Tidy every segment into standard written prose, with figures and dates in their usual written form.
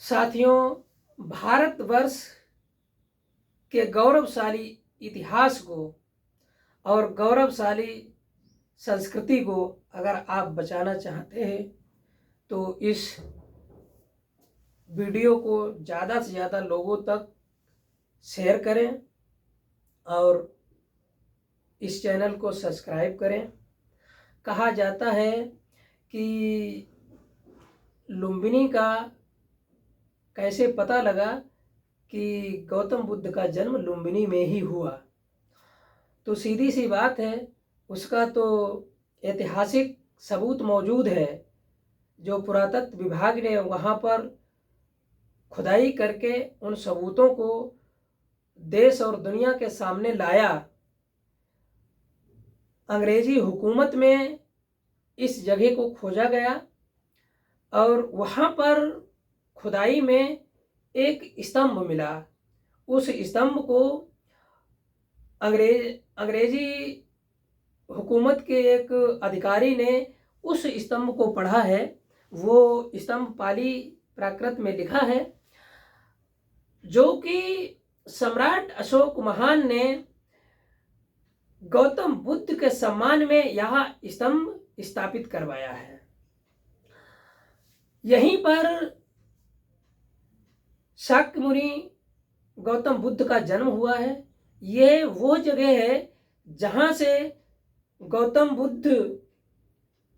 साथियों, भारतवर्ष के गौरवशाली इतिहास को और गौरवशाली संस्कृति को अगर आप बचाना चाहते हैं तो इस वीडियो को ज़्यादा से ज़्यादा लोगों तक शेयर करें और इस चैनल को सब्सक्राइब करें। कहा जाता है कि लुम्बिनी का कैसे पता लगा कि गौतम बुद्ध का जन्म लुम्बिनी में ही हुआ। तो सीधी सी बात है, उसका तो ऐतिहासिक सबूत मौजूद है। जो पुरातत्व विभाग ने वहाँ पर खुदाई करके उन सबूतों को देश और दुनिया के सामने लाया। अंग्रेजी हुकूमत में इस जगह को खोजा गया और वहाँ पर खुदाई में एक स्तंभ मिला। उस स्तंभ को अंग्रेजी हुकूमत के एक अधिकारी ने उस स्तंभ को पढ़ा है। वो स्तंभ पाली प्राकृत में लिखा है, जो कि सम्राट अशोक महान ने गौतम बुद्ध के सम्मान में यह स्तंभ स्थापित करवाया है। यहीं पर शाक्य मुनि गौतम बुद्ध का जन्म हुआ है। ये वो जगह है जहाँ से गौतम बुद्ध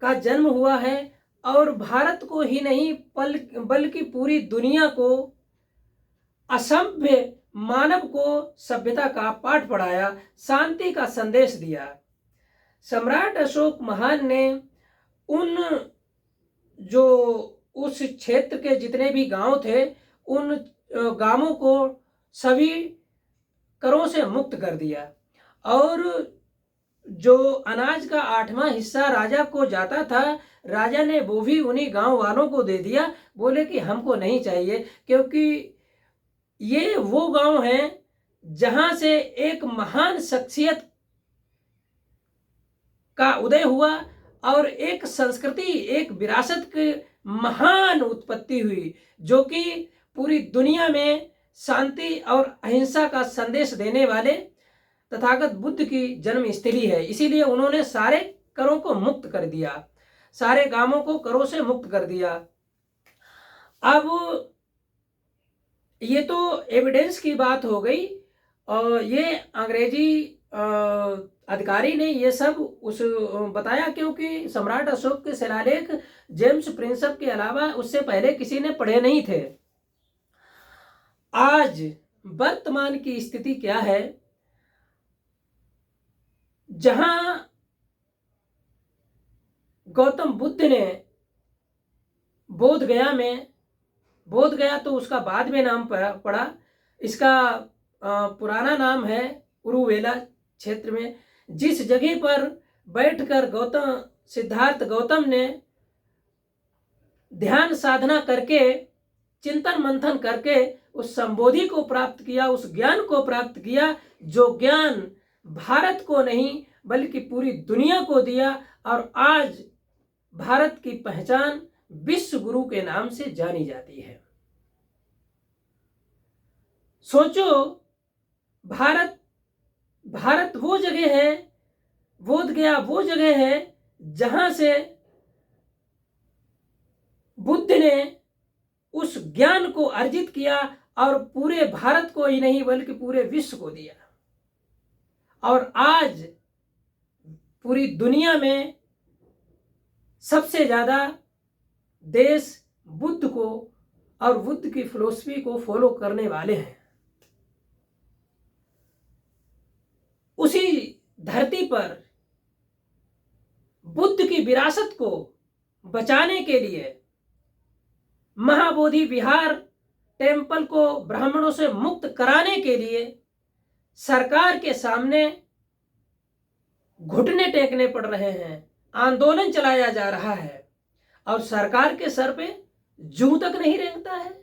का जन्म हुआ है और भारत को ही नहीं बल्कि पूरी दुनिया को, असभ्य मानव को सभ्यता का पाठ पढ़ाया, शांति का संदेश दिया। सम्राट अशोक महान ने उन जो उस क्षेत्र के जितने भी गांव थे, उन गांवों को सभी करों से मुक्त कर दिया और जो अनाज का 8वां हिस्सा राजा को जाता था, राजा ने वो भी उन्हीं गांव वालों को दे दिया। बोले कि हमको नहीं चाहिए, क्योंकि ये वो गांव हैं जहां से एक महान शख्सियत का उदय हुआ और एक संस्कृति, एक विरासत की महान उत्पत्ति हुई, जो कि पूरी दुनिया में शांति और अहिंसा का संदेश देने वाले तथागत बुद्ध की जन्मस्थली है। इसीलिए उन्होंने सारे करों को मुक्त कर दिया, सारे गांवों को करों से मुक्त कर दिया। अब ये तो एविडेंस की बात हो गई और ये अंग्रेजी अधिकारी ने ये सब उस बताया, क्योंकि सम्राट अशोक के शिलालेख जेम्स प्रिंसप के अलावा उससे पहले किसी ने पढ़े नहीं थे। आज वर्तमान की स्थिति क्या है, जहां गौतम बुद्ध ने बोध गया तो उसका बाद में नाम पड़ा। इसका पुराना नाम है उरुवेला क्षेत्र में, जिस जगह पर बैठकर सिद्धार्थ गौतम ने ध्यान साधना करके, चिंतन मंथन करके उस संबोधि को प्राप्त किया, उस ज्ञान को प्राप्त किया, जो ज्ञान भारत को नहीं बल्कि पूरी दुनिया को दिया। और आज भारत की पहचान विश्व गुरु के नाम से जानी जाती है। सोचो, भारत वो जगह है, बोध गया वो जगह है जहां से बुद्ध ने उस ज्ञान को अर्जित किया और पूरे भारत को ही नहीं बल्कि पूरे विश्व को दिया। और आज पूरी दुनिया में सबसे ज्यादा देश बुद्ध को और बुद्ध की फिलॉसफी को फॉलो करने वाले हैं। उसी धरती पर बुद्ध की विरासत को बचाने के लिए महाबोधि विहार टेम्पल को ब्राह्मणों से मुक्त कराने के लिए सरकार के सामने घुटने टेकने पड़ रहे हैं, आंदोलन चलाया जा रहा है और सरकार के सर पे जूं तक नहीं रेंगता है।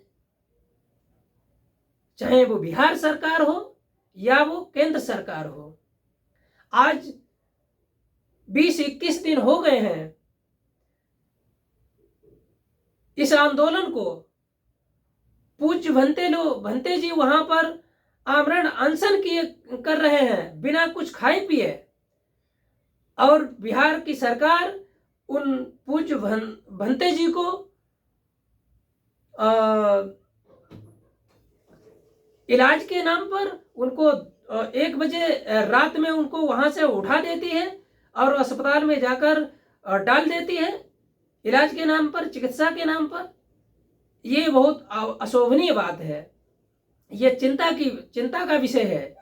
चाहे वो बिहार सरकार हो या वो केंद्र सरकार हो। आज 20-21 दिन हो गए हैं इस आंदोलन को पूज्य भंते जी वहां पर आमरण अनशन किए कर रहे हैं बिना कुछ खाए पिए, और बिहार की सरकार उन पूज्य भंते जी को इलाज के नाम पर उनको 1 बजे रात में उनको वहां से उठा देती है और अस्पताल में जाकर डाल देती है इलाज के नाम पर, चिकित्सा के नाम पर। ये बहुत अशोभनीय बात है, ये चिंता का विषय है।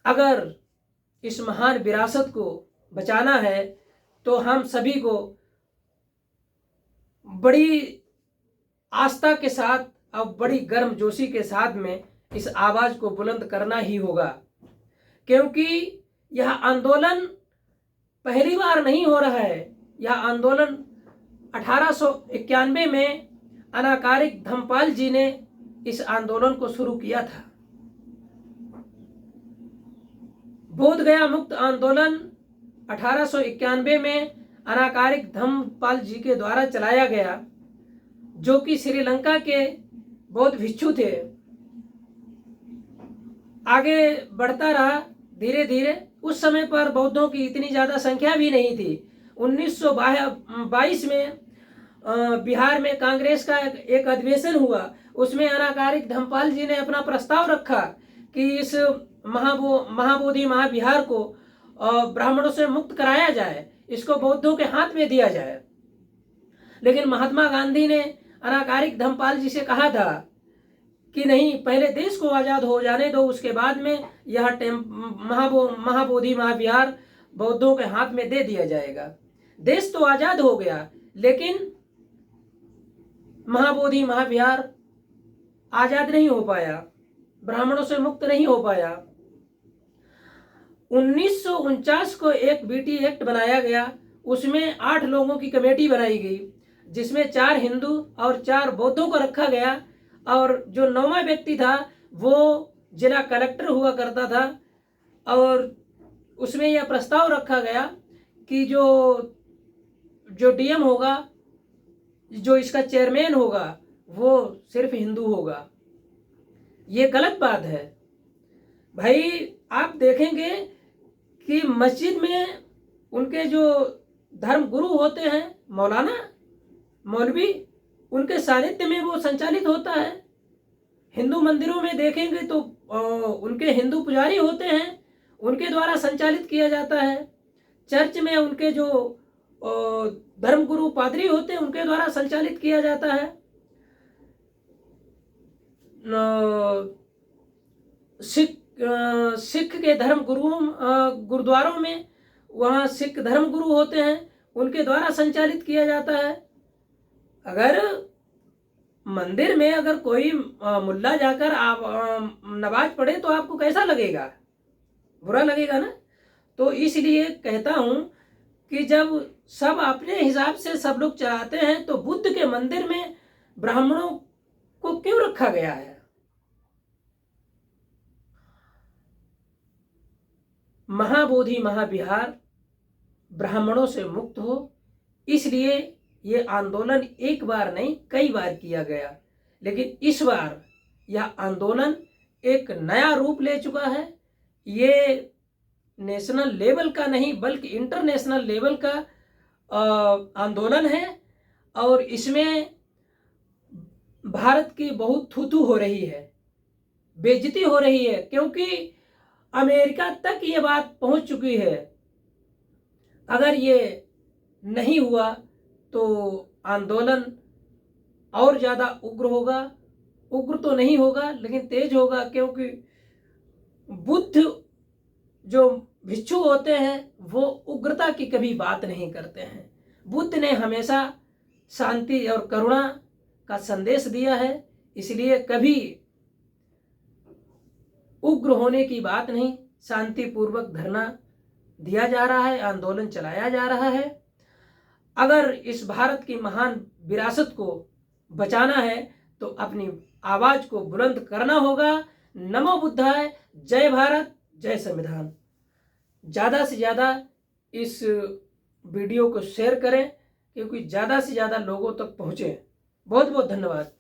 अगर इस महान विरासत को बचाना है तो हम सभी को बड़ी आस्था के साथ और बड़ी गर्मजोशी के साथ में इस आवाज को बुलंद करना ही होगा, क्योंकि यह आंदोलन पहली बार नहीं हो रहा है। यह आंदोलन 1891 में अनाकारिक धम्मपाल जी ने इस आंदोलन को शुरू किया था। बोध गया मुक्त आंदोलन 1891 में अनाकारिक धम्मपाल जी के द्वारा चलाया गया, जो कि श्रीलंका के बौद्ध भिक्षु थे। आगे बढ़ता रहा धीरे धीरे। उस समय पर बौद्धों की इतनी ज़्यादा संख्या भी नहीं थी। 1922 में बिहार में कांग्रेस का एक अधिवेशन हुआ। उसमें अनाकारिक धम्मपाल जी ने अपना प्रस्ताव रखा कि इस महाबोधि महाविहार को ब्राह्मणों से मुक्त कराया जाए, इसको बौद्धों के हाथ में दिया जाए। लेकिन महात्मा गांधी ने अनाकारिक धम्मपाल जी से कहा था कि नहीं, पहले देश को आज़ाद हो जाने दो, उसके बाद में यह महाबोधि महाविहार बौद्धों के हाथ में दे दिया जाएगा। देश तो आज़ाद हो गया, लेकिन महाबोधि महाविहार आज़ाद नहीं हो पाया, ब्राह्मणों से मुक्त नहीं हो पाया। 1949 को एक बीटी एक्ट बनाया गया। उसमें 8 लोगों की कमेटी बनाई गई, जिसमें 4 हिंदू और 4 बौद्धों को रखा गया, और जो 9वां व्यक्ति था वो जिला कलेक्टर हुआ करता था। और उसमें यह प्रस्ताव रखा गया कि जो डीएम होगा, जो इसका चेयरमैन होगा, वो सिर्फ हिंदू होगा। ये गलत बात है भाई। आप देखेंगे कि मस्जिद में उनके जो धर्म गुरु होते हैं, मौलाना मौलवी, उनके सानिध्य में वो संचालित होता है। हिंदू मंदिरों में देखेंगे तो उनके हिंदू पुजारी होते हैं, उनके द्वारा संचालित किया जाता है। चर्च में उनके जो धर्मगुरु पादरी होते हैं, उनके द्वारा संचालित किया जाता है। सिख के धर्म गुरुओं गुरुद्वारों में वहाँ सिख धर्म गुरु होते हैं, उनके द्वारा संचालित किया जाता है। अगर मंदिर में अगर कोई मुल्ला जाकर आप नमाज पढ़े तो आपको कैसा लगेगा? बुरा लगेगा ना। तो इसलिए कहता हूँ कि जब सब अपने हिसाब से सब लोग चलाते हैं तो बुद्ध के मंदिर में ब्राह्मणों को क्यों रखा गया है? महाबोधि महाविहार ब्राह्मणों से मुक्त हो, इसलिए ये आंदोलन एक बार नहीं कई बार किया गया। लेकिन इस बार यह आंदोलन एक नया रूप ले चुका है। ये नेशनल लेवल का नहीं बल्कि इंटरनेशनल लेवल का आंदोलन है, और इसमें भारत की बहुत थू-थू हो रही है, बेइज्जती हो रही है, क्योंकि अमेरिका तक ये बात पहुंच चुकी है। अगर ये नहीं हुआ तो आंदोलन और ज़्यादा उग्र होगा। उग्र तो नहीं होगा लेकिन तेज होगा, क्योंकि बुद्ध जो भिक्षु होते हैं वो उग्रता की कभी बात नहीं करते हैं। बुद्ध ने हमेशा शांति और करुणा का संदेश दिया है, इसलिए कभी उग्र होने की बात नहीं, शांतिपूर्वक धरना दिया जा रहा है, आंदोलन चलाया जा रहा है। अगर इस भारत की महान विरासत को बचाना है तो अपनी आवाज को बुलंद करना होगा। नमो बुद्धाय, जय भारत, जय संविधान। ज़्यादा से ज़्यादा इस वीडियो को शेयर करें क्योंकि ज़्यादा से ज़्यादा लोगों तक पहुँचे। बहुत बहुत धन्यवाद।